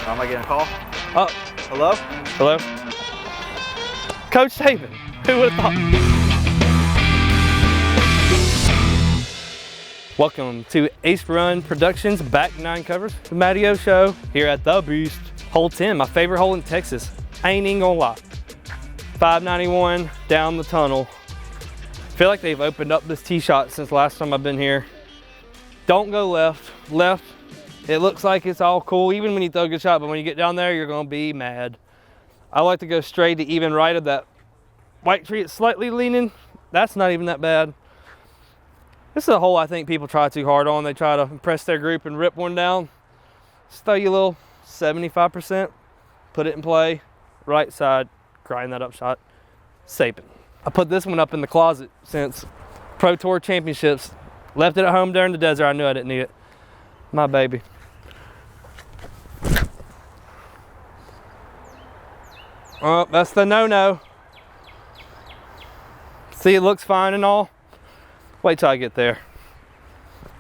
Am I getting a call? Oh, Hello? hello? Coach Saban, who would have thought? Welcome to Run Productions Back 9 Covers, the MattyO show here at The Beast. Hole 10, my favorite hole in Texas. I ain't even gonna lie. 591 down the tunnel. Feel like they've opened up this tee shot since last time I've been here. Don't go left. Left, it looks like it's all cool, even when you throw a good shot, but when you get down there, you're gonna be mad. I like to go straight to even right of that white tree. It's slightly leaning. That's not even that bad. This is a hole I think people try too hard on. They try to impress their group and rip one down. Just throw you a little 75%, put it in play, right side, grind that up shot, Saban. I put this one up in the closet since Pro Tour Championships. Left it at home during the desert. I knew I didn't need it. My baby. Oh, that's the no-no. See, it looks fine and all. Wait till I get there.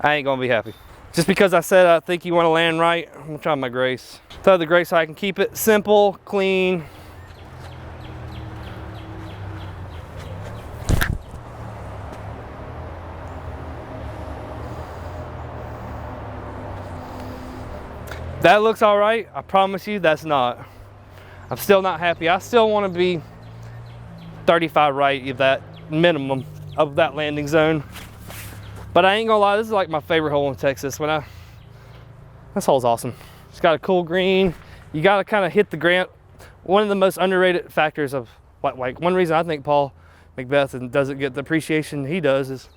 I ain't gonna be happy. Just because I said I think you want to land right, I'm gonna try my grace. Throw the grace so I can keep it simple, clean. That looks all right. I promise you that's not. I'm still not happy. I still want to be 35 right of that minimum of that landing zone. But I ain't gonna lie, this is like my favorite hole in Texas. This hole's awesome. It's got a cool green. You gotta kind of hit the ground. One of the most underrated factors of like one reason I think Paul McBeth doesn't get the appreciation he does is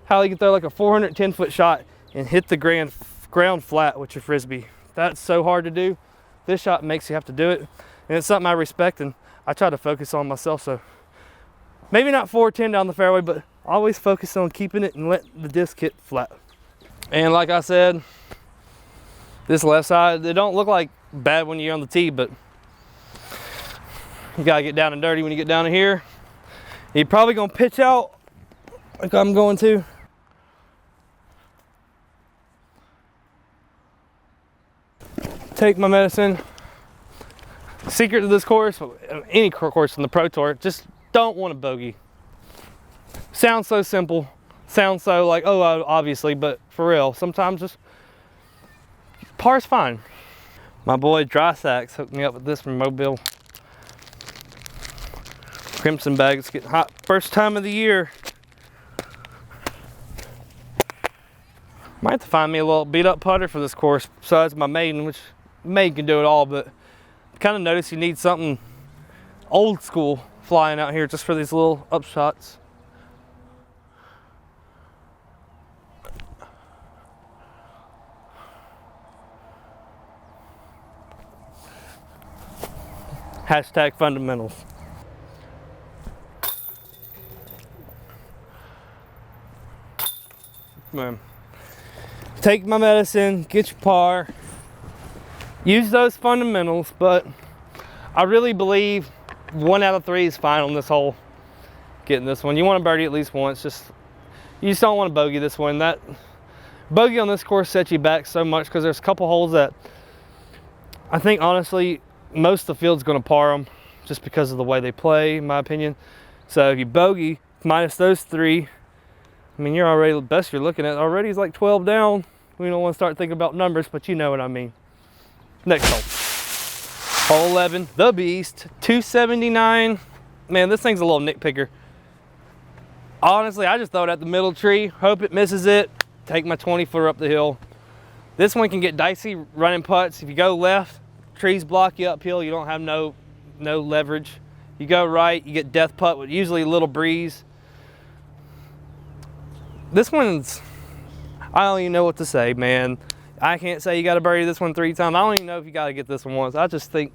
how he can throw like a 410-foot shot and hit the ground flat with your Frisbee. That's so hard to do. This shot makes you have to do it. And it's something I respect and I try to focus on myself. So maybe not 410 down the fairway, but always focus on keeping it and let the disc hit flat. And like I said, this left side, they don't look like bad when you're on the tee, but you gotta get down and dirty when you get down to here. You're probably gonna pitch out like I'm going to. Take my medicine. Secret to this course, any course in the Pro Tour, just don't want to bogey. Sounds so simple, sounds so like, oh, obviously, but for real, sometimes just par's fine. My boy Dry Sacks hooked me up with this from Mobile. Crimson bag, it's getting hot. First time of the year. Might have to find me a little beat up putter for this course besides my Maiden, which Maiden can do it all, but kind of notice you need something old school flying out here just for these little up shots. Hashtag fundamentals. Man. Take my medicine, get your par, use those fundamentals, but I really believe 1 out of 3 is fine on this hole. Getting this one, you want to birdie at least once. You just don't want to bogey this one. That bogey on this course sets you back so much because there's a couple holes that I think honestly most of the field's going to par them just because of the way they play, in my opinion. So if you bogey minus those 3, I mean, you're already, the best you're looking at already is like 12 down. We don't want to start thinking about numbers, but you know what I mean. Next hole. Hole 11, The Beast, 279. Man, this thing's a little nitpicker. Honestly, I just throw it at the middle tree, hope it misses it, take my 20-footer up the hill. This one can get dicey running putts. If you go left, trees block you uphill, you don't have no leverage. You go right, you get death putt with usually a little breeze. This one's, I don't even know what to say, man. I can't say you got to birdie this one 3 times. I don't even know if you got to get this one once. I just think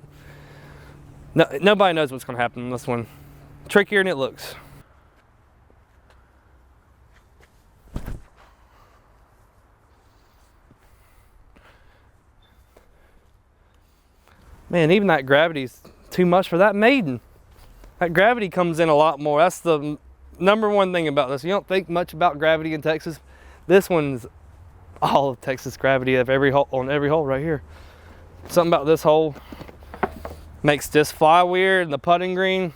nobody knows what's going to happen in this one. Trickier than it looks. Man, even that gravity's too much for that Maiden. That gravity comes in a lot more. That's the #1 thing about this. You don't think much about gravity in Texas. This one's all of Texas gravity of every hole, on every hole right here. Something about this hole makes this fly weird and the putting green.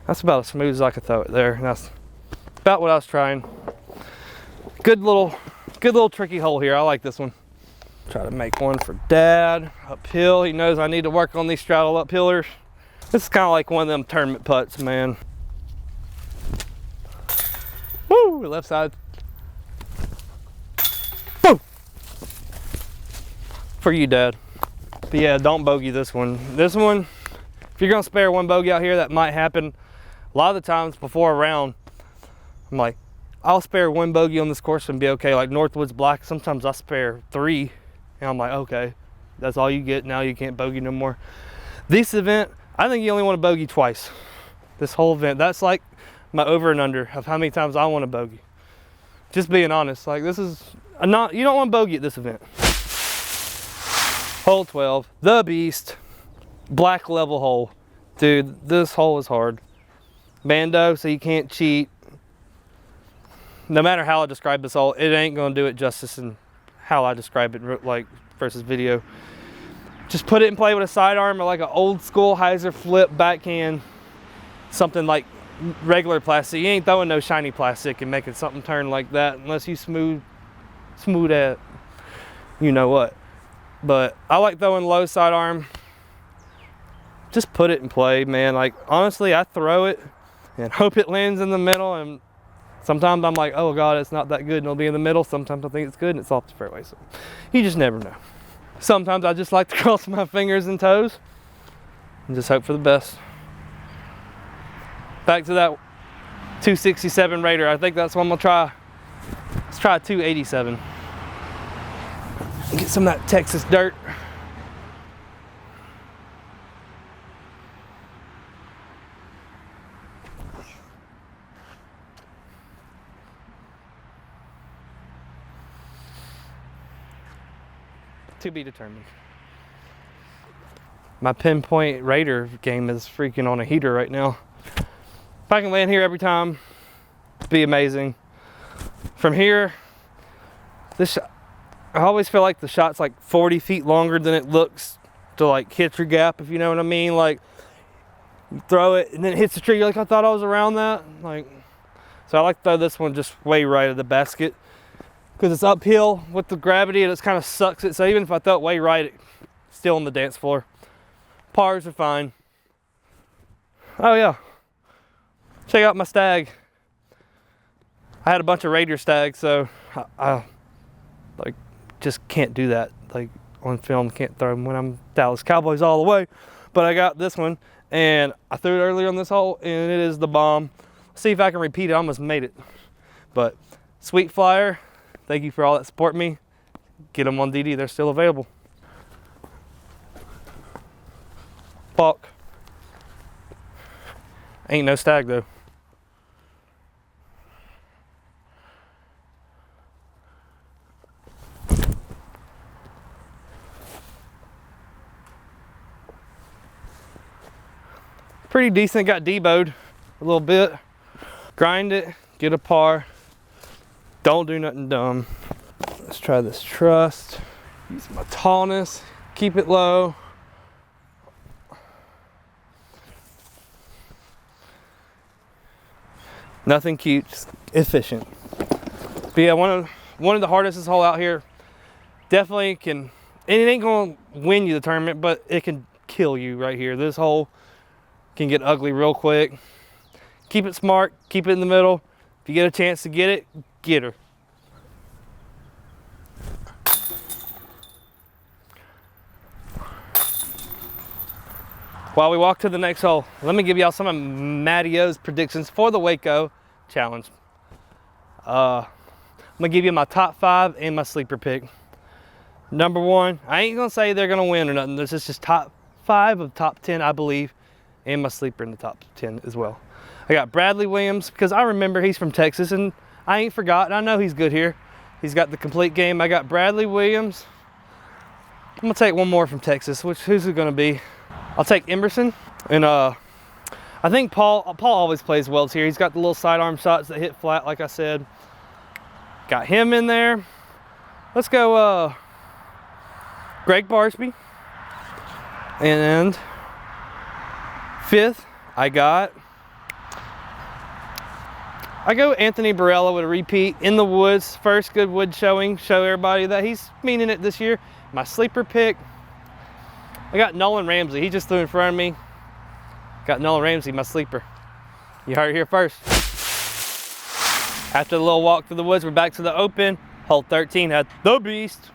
That's about as smooth as I could throw it there. That's about what I was trying. Good little tricky hole here. I like this one. Try to make one for Dad. Uphill, he knows I need to work on these straddle uphillers. This is kind of like one of them tournament putts, man. Woo, left side. Woo! For you, Dad. But yeah, don't bogey this one. This one, if you're gonna spare one bogey out here, that might happen. A lot of the times before a round, I'm like, I'll spare one bogey on this course and be okay. Like Northwoods Black, sometimes I spare 3. And I'm like, okay, that's all you get. Now you can't bogey no more. This event, I think you only want to bogey twice. This whole event, that's like my over and under of how many times I want to bogey. Just being honest, like this is you don't want to bogey at this event. Hole 12, the beast, black level hole. Dude, this hole is hard. Bando, so you can't cheat. No matter how I describe this hole, it ain't gonna do it justice in how I describe it, like versus video. Just put it in play with a sidearm or like an old school hyzer flip backhand, something like regular plastic. You ain't throwing no shiny plastic and making something turn like that unless you smooth at, you know what. But I like throwing low sidearm. Just put it in play, man. Like honestly, I throw it and hope it lands in the middle, and sometimes I'm like, oh God, it's not that good and it'll be in the middle. Sometimes I think it's good and it's off the fairway. So you just never know. Sometimes I just like to cross my fingers and toes and just hope for the best. Back to that 267 Raider. I think that's what I'm gonna try. Let's try a 287. Get some of that Texas dirt. To be determined. My pinpoint Raider game is freaking on a heater right now. If I can land here every time, it'd be amazing. From here, this I always feel like the shot's like 40 feet longer than it looks to like hit your gap, if you know what I mean. Like you throw it and then it hits the tree, you're like, I thought I was around that. Like, so I like to throw this one just way right of the basket, because it's uphill with the gravity and it kind of sucks it. So even if I throw it way right, it's still on the dance floor. Pars are fine. Oh yeah, check out my stag. I had a bunch of Raider stags, so I like just can't do that. Like on film, can't throw them when I'm Dallas Cowboys all the way. But I got this one and I threw it earlier on this hole and it is the bomb. See if I can repeat it. I almost made it. But Sweet Flyer, thank you for all that support me. Get them on DD, they're still available. Buck. Ain't no stag though. Pretty decent, got deboed a little bit. Grind it, get a par. Don't do nothing dumb. Let's try this trust. Use my tallness, keep it low. Nothing cute, just efficient. But yeah, one of the hardest hole out here. Definitely can, and it ain't gonna win you the tournament, but it can kill you right here. This hole can get ugly real quick. Keep it smart, keep it in the middle. If you get a chance to get it, get her. While we walk to the next hole, let me give y'all some of MattyO's predictions for the Waco Challenge. I'm gonna give you my top 5 and my sleeper pick. Number 1, I ain't gonna say they're gonna win or nothing. This is just top 5 of top 10, I believe, and my sleeper in the top 10 as well. I got Bradley Williams, because I remember he's from Texas and I ain't forgotten. I know he's good here. He's got the complete game. I got Bradley Williams. I'm gonna take one more from Texas. Who's it gonna be? I'll take Emerson. And I I think Paul always plays welds here. He's got the little sidearm shots that hit flat, like I said. Got him in there. Let's go Greg Barsby. And fifth, I go Anthony Barella with a repeat in the woods. First good wood showing. Show everybody that he's meaning it this year. My sleeper pick, I got Nolan Ramsey. He just threw in front of me. Got Nolan Ramsey, my sleeper. You heard it here first. After the little walk through the woods, we're back to the open. Hole 13 had the beast.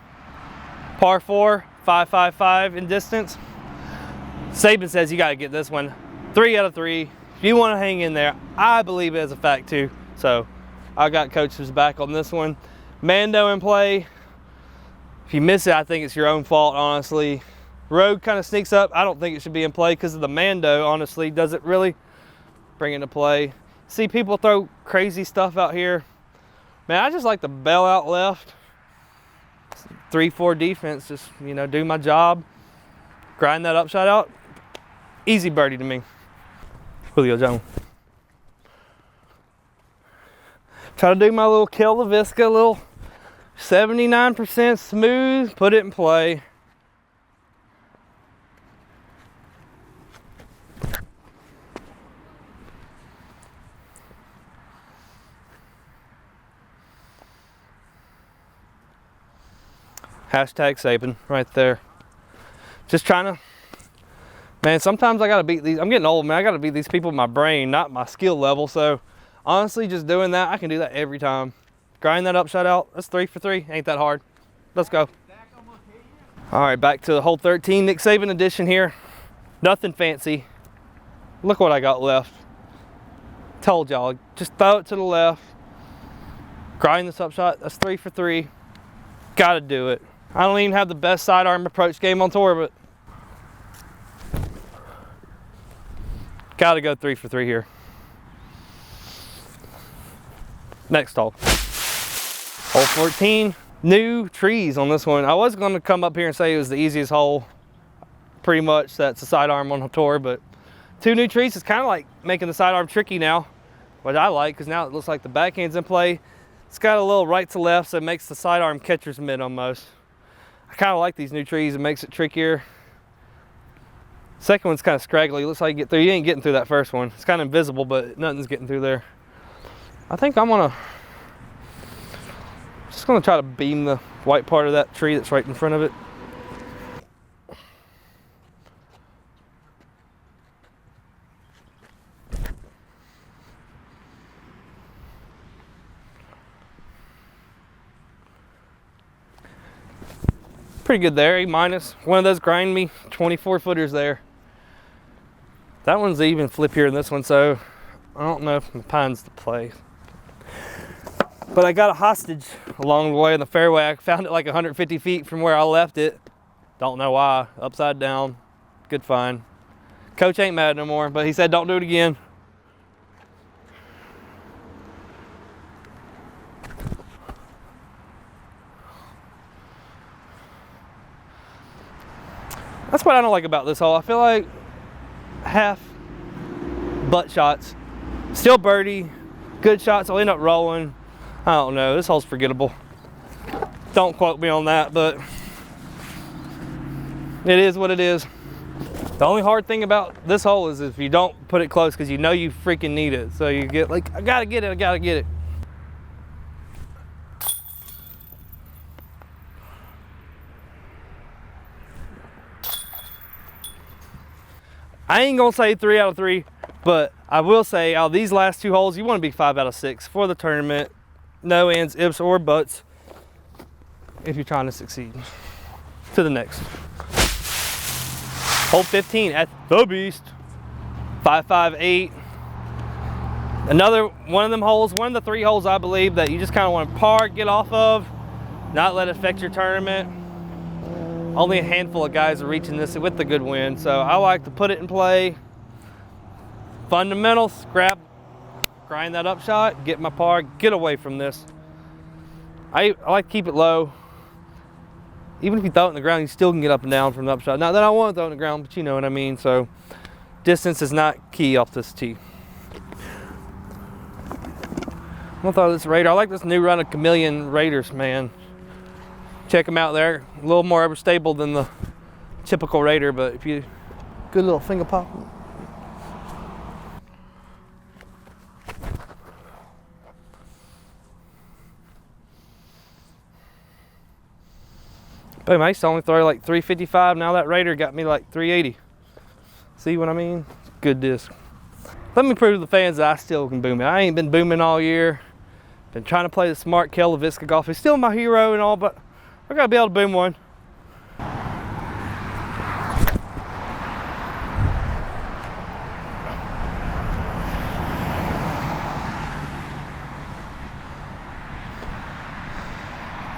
Par 4, 555 in distance. Saban says you got to get this one. 3 out of 3. If you want to hang in there, I believe it is a fact too. So I got coach's back on this one. Mando in play. If you miss it, I think it's your own fault, honestly. Rogue kind of sneaks up. I don't think it should be in play because of the Mando, honestly. Doesn't really bring into play. See people throw crazy stuff out here. Man, I just like to bail out left. 3-4 defense, just, you know, do my job. Grind that upshot out. Easy birdie to me. Julio Jones. Try to do my little Kill La Visca, little 79% smooth, put it in play. Hashtag Saban right there. Just trying to, man, sometimes I gotta beat these. I'm getting old, man. I gotta beat these people with my brain, not my skill level. So honestly, just doing that, I can do that every time. Grind that upshot out. That's 3 for 3. Ain't that hard. Let's go. All right, back to the hole 13, Nick Saban edition here. Nothing fancy. Look what I got left. Told y'all, just throw it to the left. Grind this upshot. That's 3 for 3. Gotta do it. I don't even have the best sidearm approach game on tour, but gotta go 3 for 3 here. Next hole. Hole 14. New trees on this one. I was going to come up here and say it was the easiest hole. Pretty much that's a sidearm on the tour, but 2 new trees is kind of like making the sidearm tricky now, which I like because now it looks like the backhand's in play. It's got a little right to left, so it makes the sidearm catcher's mitt almost. I kind of like these new trees. It makes it trickier. Second one's kind of scraggly. It looks like you get through. You ain't getting through that first one. It's kind of invisible, but nothing's getting through there. I think I'm just gonna try to beam the white part of that tree that's right in front of it. Pretty good there, A-. One of those grind me 24 footers there. That one's even flippier than this one, so I don't know if the pine's the play. But I got a hostage along the way in the fairway. I found it like 150 feet from where I left it. Don't know why. Upside down. Good find. Coach ain't mad no more, but he said don't do it again. That's what I don't like about this hole. I feel like half butt shots. Still birdie. Good shots. I'll end up rolling. I don't know. This hole's forgettable. Don't quote me on that, but it is what it is. The only hard thing about this hole is if you don't put it close because you know you freaking need it. So you get like, I gotta get it, I gotta get it. I ain't gonna say 3 out of 3, but I will say out of these last 2 holes, you wanna be 5 out of 6 for the tournament. No ands, ifs, or buts if you're trying to succeed. To the next. Hole 15 at the beast. 558. Another one of them holes, one of the 3 holes I believe that you just kind of want to par, get off of, not let it affect your tournament. Only a handful of guys are reaching this with the good wind, so I like to put it in play. Fundamentals, grind that upshot, get my par, get away from this. I like to keep it low. Even if you throw it in the ground, you still can get up and down from the upshot. Not that I want to throw it in the ground, but you know what I mean. So Distance is not key off this tee. I thought this Raider, I like this new run of Chameleon Raiders, man. Check them out there. A little more stable than the typical Raider, but if you, good little finger pop. Boom, I used to only throw like 355. Now that Raider got me like 380. See what I mean? Good disc. Let me prove to the fans that I still can boom it. I ain't been booming all year. Been trying to play the smart Kel LaVisca golf. He's still my hero and all, but I gotta be able to boom one.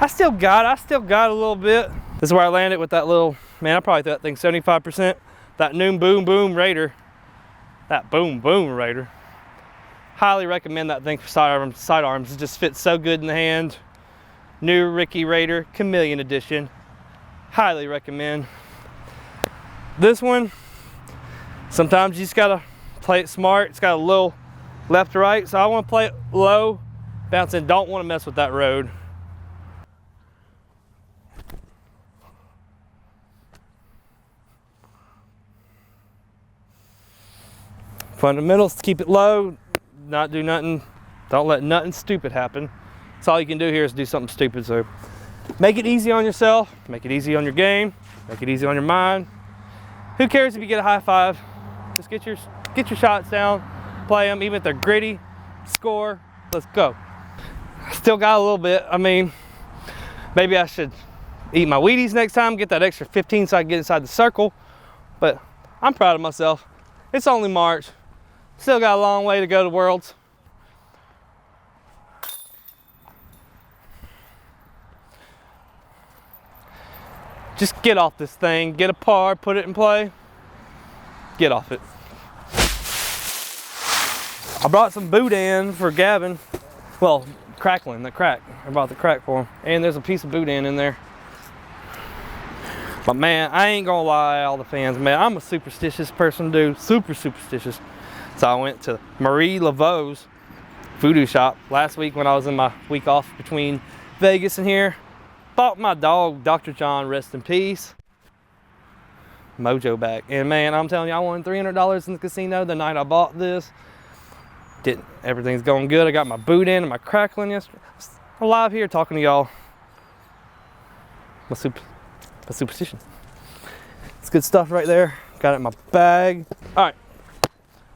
I still got a little bit. This is where I landed with that little, man, I probably threw that thing 75%. That new boom boom Raider. That boom boom Raider. Highly recommend that thing for sidearms. It just fits so good in the hand. New Ricky Raider Chameleon Edition. Highly recommend. This one, sometimes you just gotta play it smart. It's got a little left to right, so I want to play it low, bouncing. Don't want to mess with that road. Fundamentals, keep it low, not do nothing, don't let nothing stupid happen. That's all you can do here is do something stupid. So make it easy on yourself, make it easy on your game, make it easy on your mind. Who cares if you get a high five? Just get your shots down, play them, even if they're gritty, score, let's go. Still got a little bit. I mean, maybe I should eat my Wheaties next time, get that extra 15 so I can get inside the circle, but I'm proud of myself. It's only March. Still got a long way to go to Worlds. Just get off this thing, get a par, put it in play, get off it. I brought some boudin for Gavin. Well, crackling, the crack. I brought the crack for him. And there's a piece of boudin in there. But man, I ain't gonna lie, all the fans, man, I'm a superstitious person, dude. Super superstitious. So I went to Marie Laveau's voodoo shop last week when I was in my week off between Vegas and here. Bought my dog, Dr. John, rest in peace, Mojo back. And man, I'm telling you, I won $300 in the casino the night I bought this. Everything's going good. I got my boudin and my crackling yesterday. I'm live here talking to y'all. My superstition. It's good stuff right there. Got it in my bag. All right,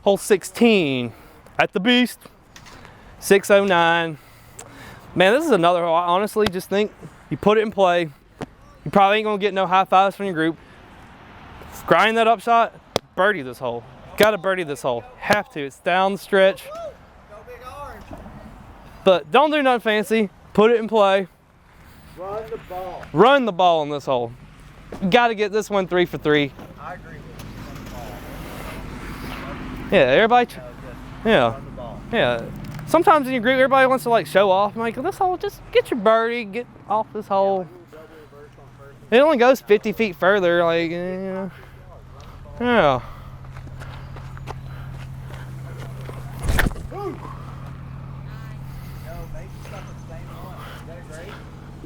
hole 16 at the Beast, 609. Man, this is another hole. I honestly just think you put it in play, you probably ain't gonna get no high fives from your group. Grind that up shot, birdie this hole. Gotta birdie this hole. Have to. It's down the stretch. But don't do nothing fancy. Put it in play. Run the ball. Run the ball in this hole. You gotta get this one 3 for 3. I agree with you. Run the ball. Yeah, everybody. Yeah. Run the ball. Yeah. Sometimes in your group, everybody wants to like show off. I'm like, this hole, just get your birdie, get off this hole. It only goes 50 feet further, like, yeah. Yeah.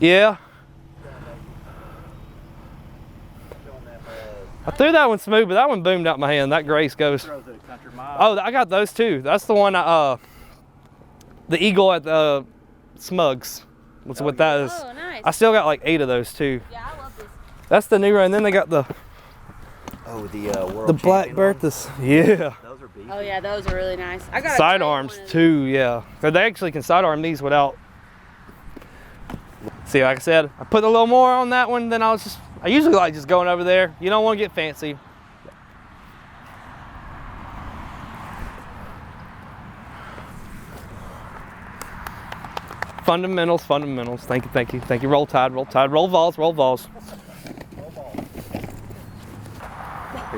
Yeah. I threw that one smooth, but that one boomed out my hand. That Grace goes. Oh, I got those too. That's the one, the eagle at the Smugs. What's what that is. Oh, nice. I still got like 8 of those too. Yeah, I love this. That's the new one. And then they got the World the Black Berthas. Yeah. Those are beefy. Oh yeah, those are really nice. I got a Sidearms great one. too, yeah. So they actually can sidearm these without. See, like I said, I put a little more on that one than I usually like just going over there. You don't want to get fancy. Fundamentals. Thank you. Roll Tide. Roll Vols. You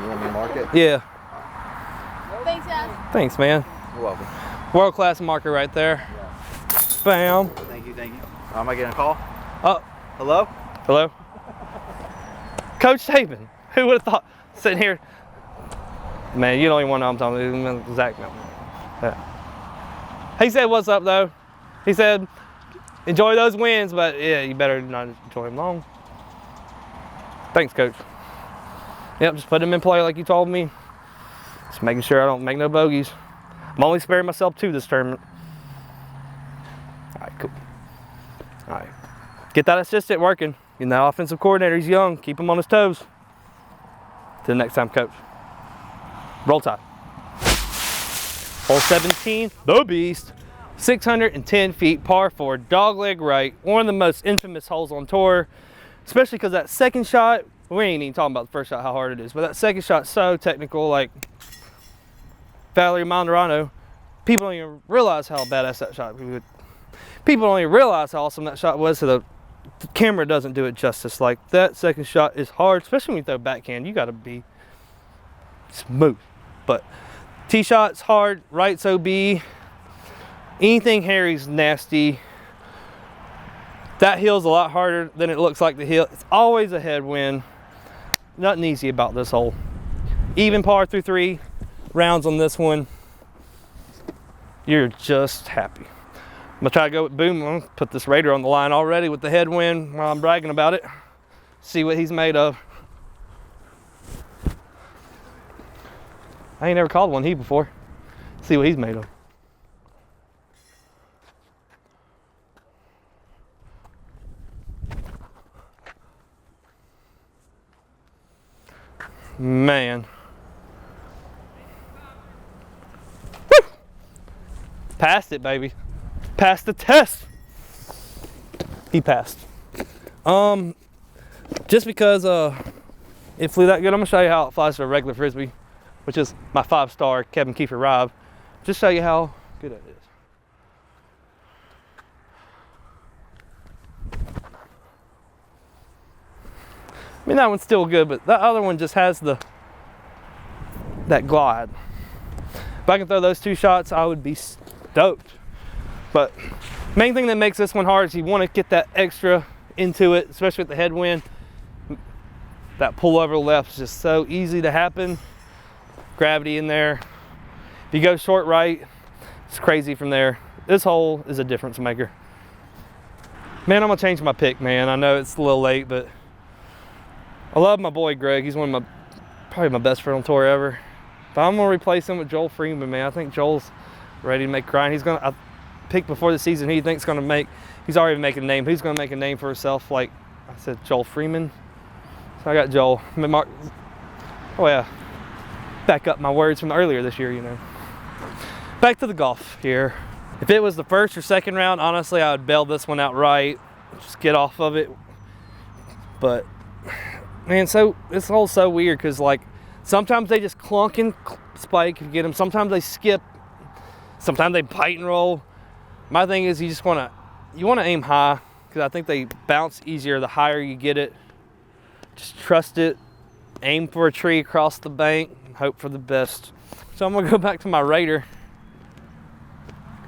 want me to mark it? Yeah. Thanks, guys. Thanks, man. You're welcome. World class marker right there. Bam. Thank you. Am I getting a call? Oh, Hello? hello. Coach Saban. Who would have thought sitting here Man, you don't even want to know what I'm talking about. Zach, no. Yeah. He said, what's up, though? He said, enjoy those wins, but yeah, you better not enjoy them long. Thanks, Coach. Yep, just put them in play like you told me. Just making sure I don't make no bogeys. I'm only sparing myself 2 this tournament. All right, cool. All right. Get that assistant working. You know, offensive coordinator, he's young. Keep him on his toes. Till next time, Coach. Roll Tide. Hole 17, the beast. 610 feet, par 4, dogleg right. One of the most infamous holes on tour, especially because that second shot, we ain't even talking about the first shot, how hard it is, but that second shot's so technical, like Valerie Monderano. People don't even realize how badass that shot was. People don't even realize how awesome that shot was, so the camera doesn't do it justice. Like, that second shot is hard, especially when you throw backhand. You gotta be smooth. But tee shot's hard, right's OB. Anything hairy's nasty. That hill's a lot harder than it looks like the hill. It's always a headwind. Nothing easy about this hole. Even par through 3 rounds on this one. You're just happy. I'm gonna try to go with boom. I'm gonna put this Raider on the line already with the headwind while I'm bragging about it. See what he's made of. I ain't never called one he before. See what he's made of. Man. Woo! Passed it, baby. Passed the test. He passed. Just because it flew that good, I'm gonna show you how it flies to a regular Frisbee, which is my 5-star Kevin Kiefer Rive. Just show you how good it is. I mean, that one's still good, but that other one just has that glide. If I can throw those 2 shots, I would be stoked. But main thing that makes this one hard is you want to get that extra into it, especially with the headwind. That pull over left is just so easy to happen. Gravity in there. If you go short right, it's crazy from there. This hole is a difference maker. Man, I'm gonna change my pick, man. I know it's a little late, but I love my boy Greg. He's one of probably my best friend on tour ever. But I'm gonna replace him with Joel Freeman, man. I think Joel's ready to make a grind. I picked before the season he thinks he's already making a name. He's gonna make a name for himself, like I said, Joel Freeman. So I got Joel. Oh yeah, back up my words from earlier this year, you know. Back to the golf here. If it was the first or second round, honestly, I would bail this one out right. Just get off of it. But man, so this hole's so weird because like sometimes they just clunk and spike if you get them. Sometimes they skip. Sometimes they bite and roll. My thing is you want to aim high because I think they bounce easier the higher you get it. Just trust it. Aim for a tree across the bank. Hope for the best. So I'm gonna go back to my Raider.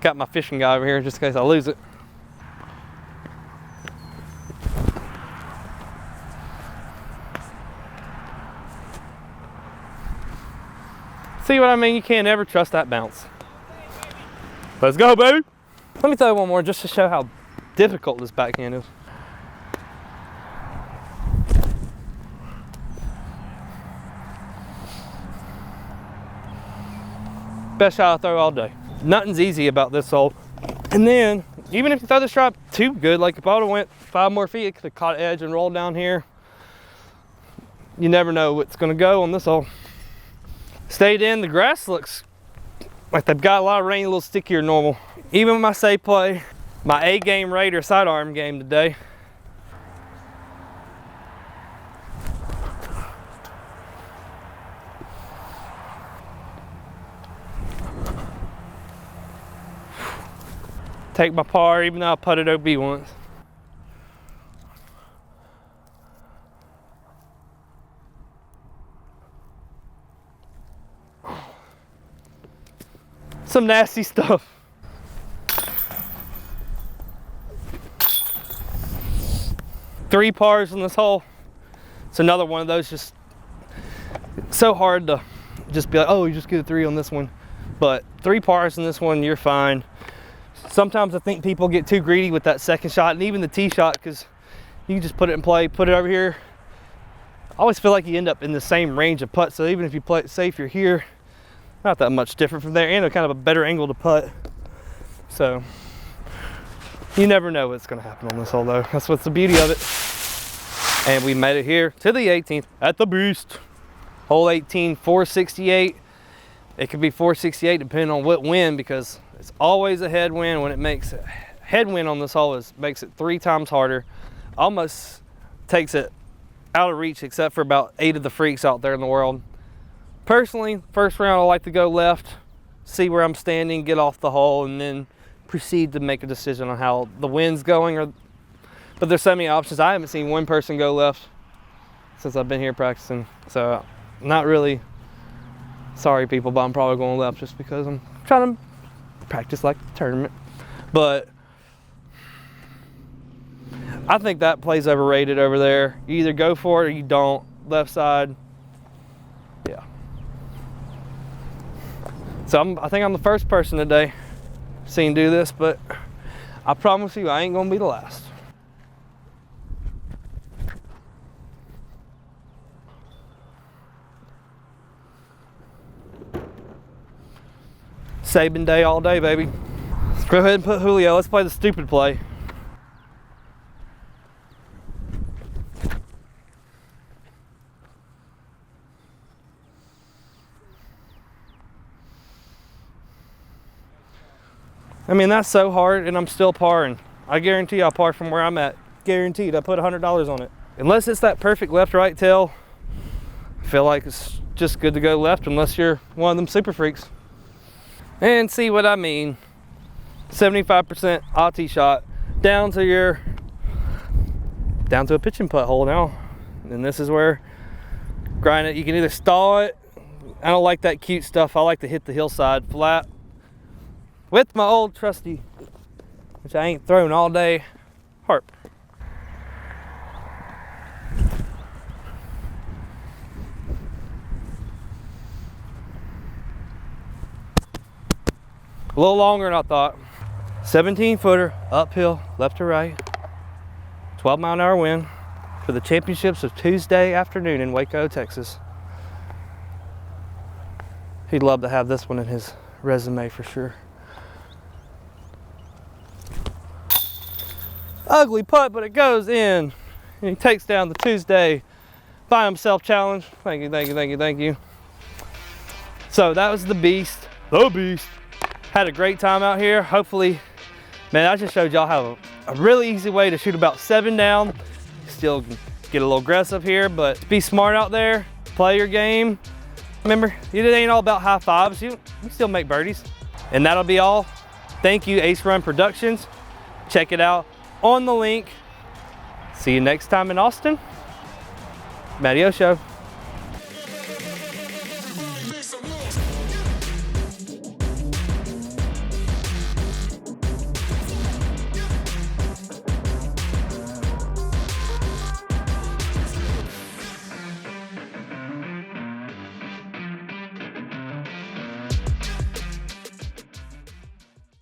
Got my fishing guy over here just in case I lose it. See what I mean? You can't ever trust that bounce. Let's go, baby. Let me throw one more just to show how difficult this backhand is. Best shot I throw all day. Nothing's easy about this hole. And then, even if you throw this shot too good, like if I would have went 5 more feet, it could have caught edge and rolled down here. You never know what's gonna go on this hole. Stayed in, the grass looks like they've got a lot of rain, a little stickier than normal. Even with my safe play, my A-game Raider sidearm game today. Take my par, even though I putted OB once. Some nasty stuff. Three pars in this hole. It's another one of those just so hard to just be like, oh, you just get a 3 on this one. But 3 pars in this one, you're fine. Sometimes I think people get too greedy with that second shot and even the tee shot, because you can just put it in play, put it over here. I always feel like you end up in the same range of putt, so even if you play it safe, you're here, not that much different from there, and a kind of a better angle to putt. So you never know what's going to happen on this hole, though. That's what's the beauty of it. And we made it here to the 18th at the Beast. Hole 18, 468. It could be 468 depending on what wind, because it's always a headwind. When it makes it, headwind on this hole makes it 3 times harder. Almost takes it out of reach except for about 8 of the freaks out there in the world. Personally, first round I like to go left, see where I'm standing, get off the hole, and then proceed to make a decision on how the wind's going. But there's so many options. I haven't seen one person go left since I've been here practicing, so not really sorry people, but I'm probably going left just because I'm trying to practice like the tournament. But I think that play's overrated over there. You either go for it or you don't. Left side, yeah. So I think I'm the first person today seen do this, but I promise you I ain't gonna be the last. Sabin day all day, baby. Let's go ahead and put Julio. Let's play the stupid play. I mean, that's so hard, and I'm still parring. I guarantee I'll par from where I'm at. Guaranteed. I put $100 on it. Unless it's that perfect left-right tail, I feel like it's just good to go left unless you're one of them super freaks. And see what I mean. 75% AT shot down to a pitching putt hole now. And this is where grind it. You can either stall it. I don't like that cute stuff. I like to hit the hillside flat with my old trusty, which I ain't thrown all day, harp. A little longer than I thought. 17-footer, uphill, left to right. 12-mile-an-hour wind for the championships of Tuesday afternoon in Waco, Texas. He'd love to have this one in his resume for sure. Ugly putt, but it goes in. And he takes down the Tuesday by himself challenge. Thank you, thank you, thank you, thank you. So that was the Beast. The Beast. Had a great time out here. Hopefully, man, I just showed y'all how a really easy way to shoot about 7 down. Still get a little aggressive here, but be smart out there. Play your game. Remember, it ain't all about high fives. You still make birdies. And that'll be all. Thank you, Ace Run Productions. Check it out on the link. See you next time in Austin. MattyO Show.